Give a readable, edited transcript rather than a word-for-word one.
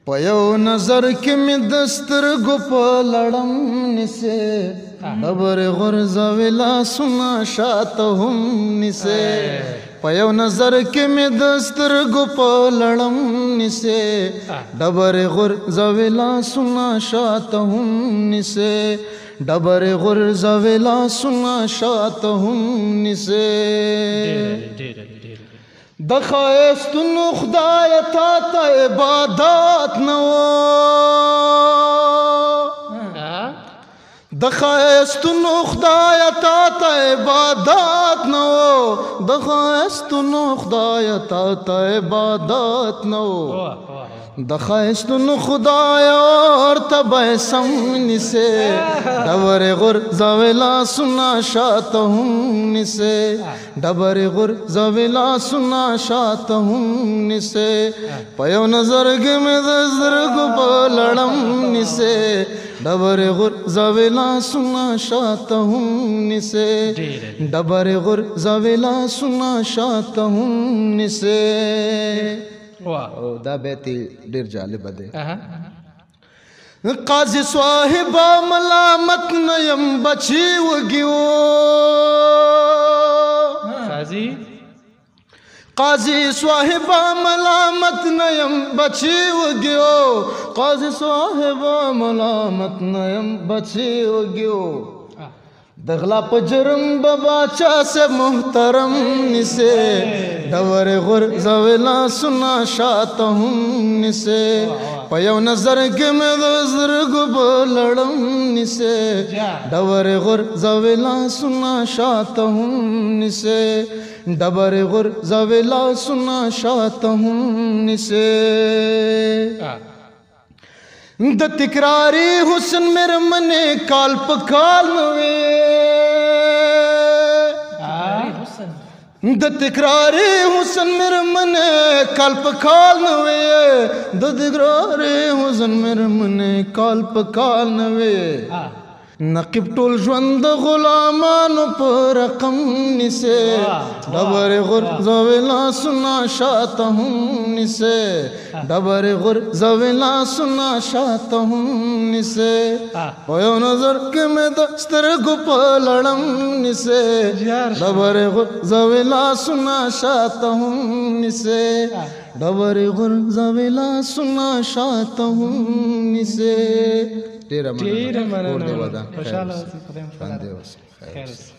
په یو نظر کې مې د سترګو په لړم نیسې خبرې غورځوې لاسونه شاته هم نیسې په یو نظر کې مې د سترګو په لړم نیسې ډبرې غورځوې لاسونه شاته هم نیسې ډبرې غورځوې لاسونه شاته هم نیسې د ښایستونو خدایه تا ته عبادت نه و د ښایستونو خدایه تا ته عبادت نه و د ښایستونو خدایه تا ته عبادت نه و د ښایستونو خدایه ورته به یې سم نیسې ډبرې غورځوې لاسونه شاته هم نیسې ډبرې غورځوې لاسونه شاته هم نیسې په یو نظر کې مې د سترګو په لړم نیسې ډبرې غورځوې لاسونه شاته هم نیسې ډبرې غورځوې لاسونه شاته هم نیسې او دا بیت ډیر جالب دی قاضي صاحب ملامت نه یم بچي وږي قاضي صاحب ملامت نه یم بچي وږي قاضي صاحب ملامت نه یم بچي وږي د غلا په جرم به باچا سے محترم نیسې ډبرې غورځوې لاسونه شاته هم نیسې په یو نظر کې مې د سترګو په لړم نیسې ډبرې غورځوې لاسونه شاته هم نیسې ډبرې غورځوې لاسونه شاته هم نیسې د تکراري حسن میرمنې کال په کال نوې د تکراري حسن میرمنې کال په کال نوې د تکراري حسن میرمنې کال په کال نوې نقیب ټول ژوند د غلامانو په رقم نیسې ډبرې غورځوې لاسونه شاته هم نیسې ډبرې غورځوې لاسونه شاته هم نیسې په یو نظر کې مې د سترګو په لړم نیسې ډبرې غورځوې لاسونه شاته هم نیسې ډبرې غورځوې لاسونه شاته هم نیسې ډیره مننه خوشاله اوسئ.